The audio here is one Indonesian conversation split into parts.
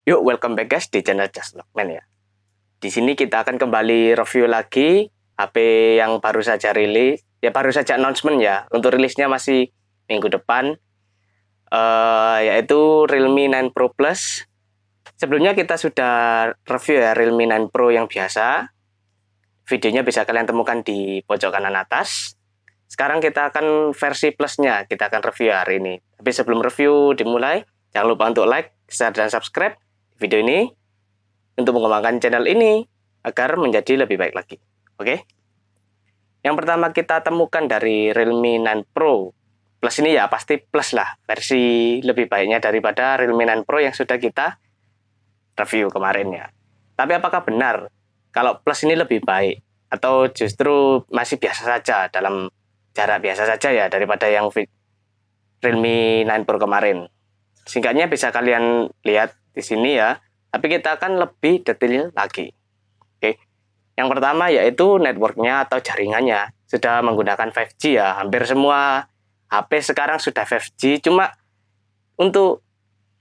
Yuk, welcome back guys di channel Just Lockman ya. Di sini kita akan kembali review lagi HP yang baru saja rilis. Ya baru saja announcement ya. Untuk rilisnya masih minggu depan. Yaitu Realme 9 Pro Plus. Sebelumnya kita sudah review ya Realme 9 Pro yang biasa. Videonya bisa kalian temukan di pojok kanan atas. Sekarang kita akan versi plusnya. Kita akan review hari ini. Tapi sebelum review dimulai, jangan lupa untuk like, share, dan subscribe video ini untuk mengembangkan channel ini agar menjadi lebih baik lagi. Oke. Yang pertama kita temukan dari Realme 9 Pro Plus ini ya pasti plus lah, versi lebih baiknya daripada Realme 9 Pro yang sudah kita review kemarin ya. Tapi apakah benar kalau plus ini lebih baik atau justru masih biasa saja dalam jarak biasa saja ya daripada yang Realme 9 Pro kemarin? Singkatnya bisa kalian lihat di sini ya, tapi kita akan lebih detail lagi. Oke. Yang pertama yaitu networknya atau jaringannya sudah menggunakan 5G ya. Hampir semua HP sekarang sudah 5G, cuma untuk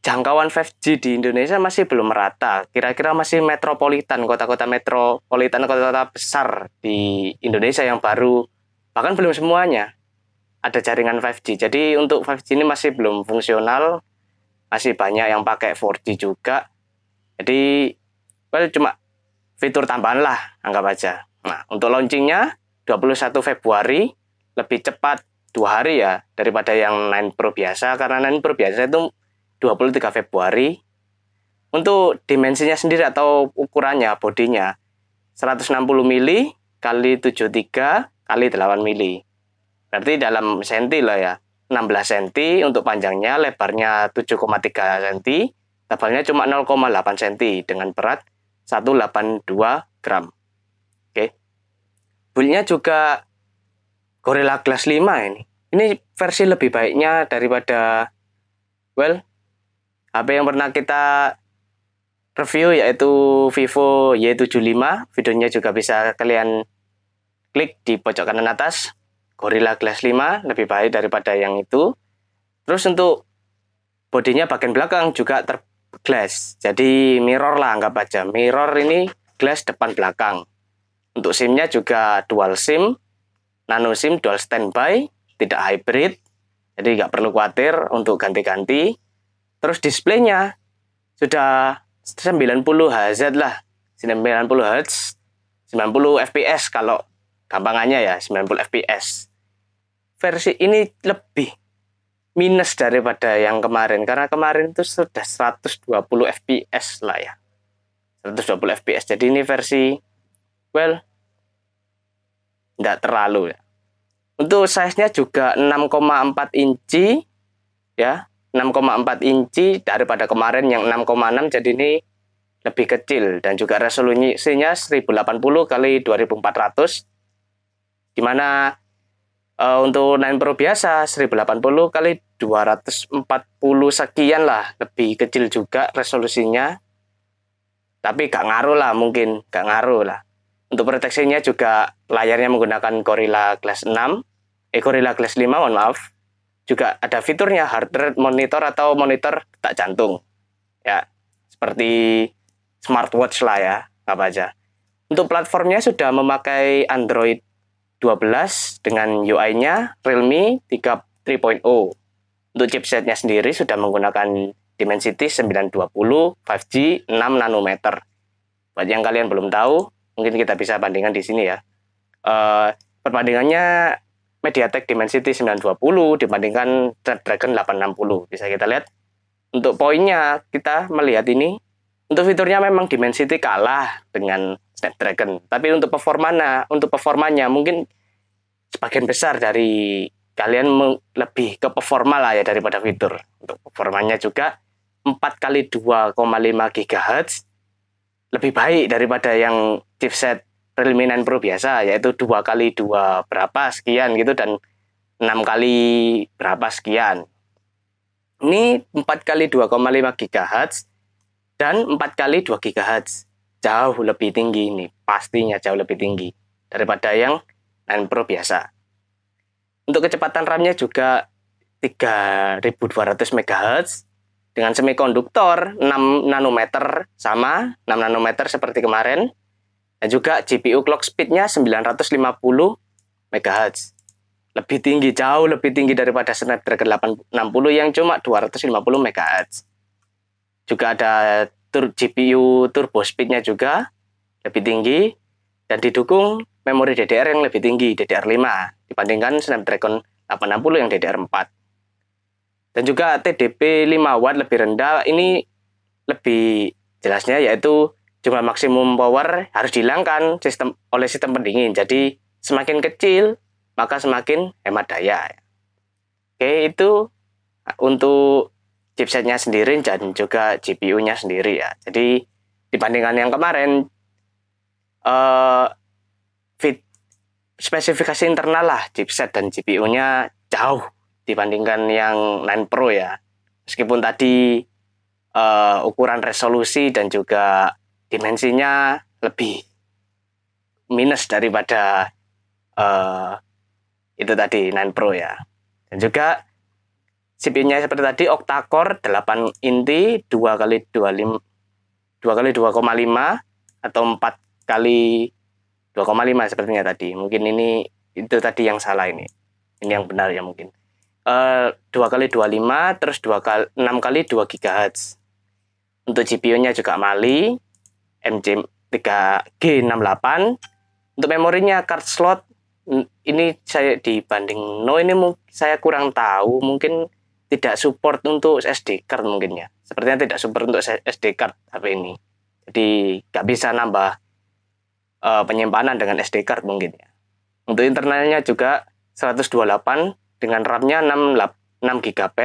jangkauan 5G di Indonesia masih belum merata. Kira-kira masih metropolitan, kota-kota metropolitan, kota-kota besar di Indonesia yang baru, bahkan belum semuanya ada jaringan 5G. Jadi untuk 5G ini masih belum fungsional. Masih banyak yang pakai 4G juga. Jadi, cuma fitur tambahan lah, anggap aja. Nah, untuk launchingnya 21 Februari, lebih cepat 2 hari ya, daripada yang 9 Pro biasa. Karena 9 Pro biasa itu 23 Februari. Untuk dimensinya sendiri atau ukurannya, bodinya, 160 mili kali 73 kali 8 mili. Berarti dalam senti lah ya. 16 cm untuk panjangnya, lebarnya 7,3 cm, tebalnya cuma 0,8 cm dengan berat 182 gram. Oke. Build-nya juga Gorilla Glass 5 ini. Ini versi lebih baiknya daripada HP yang pernah kita review yaitu Vivo Y75. Videonya juga bisa kalian klik di pojok kanan atas. Gorilla Glass 5 lebih baik daripada yang itu. Terus untuk bodinya bagian belakang juga terglass. Jadi mirror lah, anggap aja. Mirror ini glass depan belakang. Untuk SIM-nya juga dual SIM, nano SIM, dual standby, tidak hybrid. Jadi nggak perlu khawatir untuk ganti-ganti. Terus displaynya sudah 90 Hz lah. 90 Hz, 90 fps kalau gampangannya ya, 90 fps. Versi ini lebih minus daripada yang kemarin, karena kemarin itu sudah 120 fps lah ya, 120 fps. Jadi ini versi tidak terlalu ya. Untuk size-nya juga 6,4 inci ya, 6,4 inci daripada kemarin yang 6,6, jadi ini lebih kecil. Dan juga resolusinya 1080 kali 2400, dimana untuk 9 Pro biasa 1080 kali 240 sekian lah, lebih kecil juga resolusinya. Tapi gak ngaruh lah, mungkin gak ngaruh lah. Untuk proteksinya juga layarnya menggunakan Gorilla Glass 6, Gorilla Glass 5, mohon maaf. Juga ada fiturnya heart rate monitor atau monitor detak jantung. Ya, seperti smartwatch lah ya, apa aja. Untuk platformnya sudah memakai Android 12 dengan UI-nya Realme 3.0. Untuk chipsetnya sendiri sudah menggunakan Dimensity 920 5G 6 nanometer. Buat yang kalian belum tahu, mungkin kita bisa bandingkan di sini ya. Perbandingannya MediaTek Dimensity 920 dibandingkan Snapdragon 860. Bisa kita lihat. Untuk poinnya kita melihat ini, untuk fiturnya memang Dimensity kalah dengan Snapdragon. Tapi untuk performanya mungkin sebagian besar dari kalian lebih ke performa lah ya daripada fitur. Untuk performanya juga 4 kali 2,5 GHz lebih baik daripada yang chipset Realme 9 Pro biasa, yaitu 2 kali 2 berapa sekian gitu, dan 6 kali berapa sekian. Ini 4 kali 2,5 GHz dan 4 kali 2 GHz. Jauh lebih tinggi ini, pastinya jauh lebih tinggi daripada yang 9 Pro biasa. Untuk kecepatan RAM-nya juga 3200 MHz dengan semikonduktor 6 nanometer, sama 6 nanometer seperti kemarin. Dan juga GPU clock speed-nya 950 MHz. Lebih tinggi, jauh lebih tinggi daripada Snapdragon 860 yang cuma 250 MHz. Juga ada GPU turbo speed-nya juga lebih tinggi dan didukung memori DDR yang lebih tinggi, DDR5 dibandingkan Snapdragon 860 yang DDR4. Dan juga TDP 5 watt lebih rendah. Ini lebih jelasnya yaitu jumlah maksimum power harus dihilangkan oleh sistem pendingin. Jadi semakin kecil maka semakin hemat daya. Oke, itu untuk chipsetnya sendiri dan juga GPU-nya sendiri ya. Jadi dibandingkan yang kemarin, spesifikasi internal lah chipset dan GPU-nya jauh dibandingkan yang 9 Pro ya. Meskipun tadi ukuran resolusi dan juga dimensinya lebih minus daripada itu tadi 9 Pro ya. Dan juga CPU-nya seperti tadi octa-core 8 inti 2x2,5 atau 4x 2,5 sepertinya tadi. Mungkin ini itu tadi yang salah ini. Ini yang benar ya mungkin. 2x25 terus 6x2 GHz. Untuk GPU-nya juga Mali MJ3G68. Untuk memorinya card slot ini saya dibanding ini saya kurang tahu, mungkin tidak support untuk SD card mungkin ya. Sepertinya tidak support untuk SD card HP ini. Jadi nggak bisa nambah penyimpanan dengan SD card mungkin ya. Untuk internalnya juga 128 dengan RAM-nya 6 GB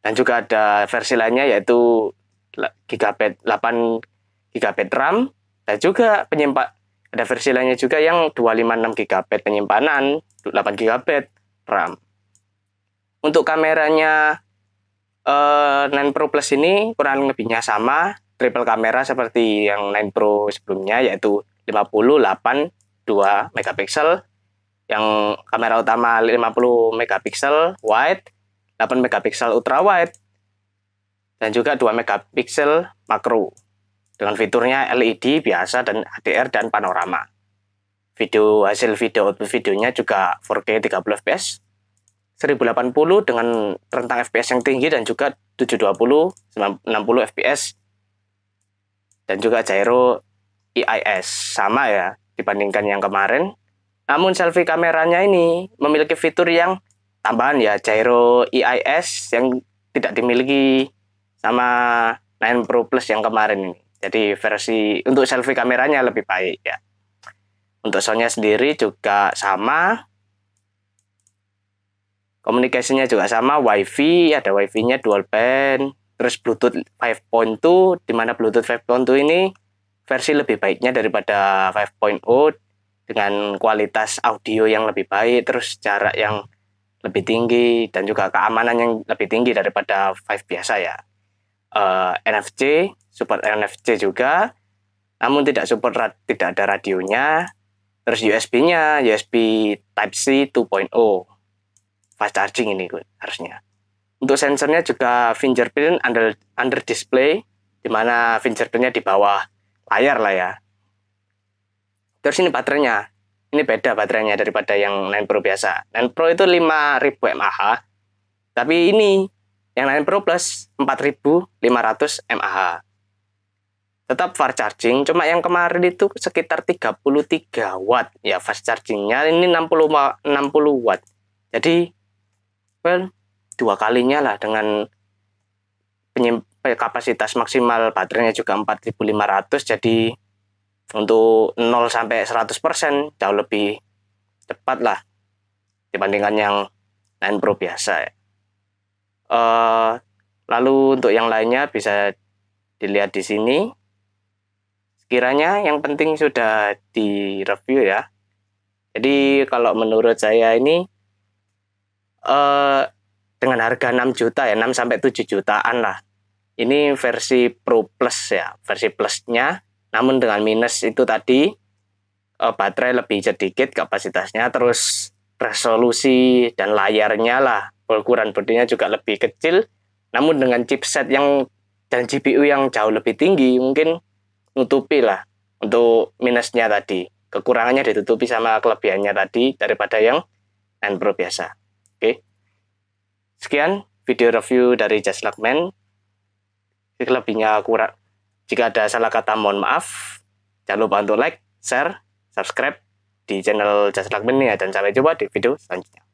dan juga ada versi lainnya yaitu 8 GB RAM dan juga ada versi lainnya juga yang 256 GB penyimpanan, 8 GB RAM. Untuk kameranya 9 Pro Plus ini kurang lebihnya sama, triple kamera seperti yang 9 Pro sebelumnya yaitu 50, 8, 2 megapiksel. Yang kamera utama 50 megapiksel wide, 8 megapiksel ultra wide, dan juga 2 megapiksel makro. Dengan fiturnya LED biasa dan HDR dan panorama. Hasil video output videonya juga 4K 30 fps, 1080 dengan rentang fps yang tinggi dan juga 720 60 fps. Dan juga gyro EIS sama ya dibandingkan yang kemarin. Namun selfie kameranya ini memiliki fitur yang tambahan ya, gyro EIS yang tidak dimiliki sama 9 Pro Plus yang kemarin ini. Jadi versi untuk selfie kameranya lebih baik ya. Untuk soundnya sendiri juga sama. Komunikasinya juga sama, WiFi, ada WiFi-nya dual band, terus Bluetooth 5.2, di mana Bluetooth 5.2 ini versi lebih baiknya daripada 5.0 dengan kualitas audio yang lebih baik, terus jarak yang lebih tinggi dan juga keamanan yang lebih tinggi daripada 5 biasa ya. NFC, support NFC juga, namun tidak ada radionya. Terus USB-nya, USB Type-C 2.0, fast charging ini harusnya. Untuk sensornya juga fingerprint under display, di mana fingerprintnya di bawah layar lah ya. Terus ini baterainya, ini beda baterainya daripada yang 9 Pro biasa. 9 Pro itu 5000 mAh, tapi ini yang 9 Pro Plus 4500 mAh. Tetap fast charging, cuma yang kemarin itu sekitar 33 watt ya fast chargingnya, ini 60 watt. Jadi dua kalinya lah dengan kapasitas maksimal baterainya juga 4500. Jadi untuk 0 sampai 100% jauh lebih cepat lah dibandingkan yang 9 Pro biasa ya. Lalu untuk yang lainnya bisa dilihat di sini. Sekiranya yang penting sudah direview ya. Jadi kalau menurut saya ini dengan harga 6 juta ya, 6 sampai 7 jutaan lah. Ini versi Pro Plus ya, versi plusnya. Namun dengan minus itu tadi, baterai lebih sedikit kapasitasnya, terus resolusi dan layarnya lah, ukuran bodinya juga lebih kecil Namun dengan chipset yang dan GPU yang jauh lebih tinggi, mungkin nutupi lah untuk minusnya tadi. Kekurangannya ditutupi sama kelebihannya tadi daripada yang 9 Pro biasa. Oke. Sekian video review dari Just Luckman. Lebihnya kurang. Jika ada salah kata mohon maaf. Jangan lupa untuk like, share, subscribe di channel Just Luckman ya, dan sampai jumpa di video selanjutnya.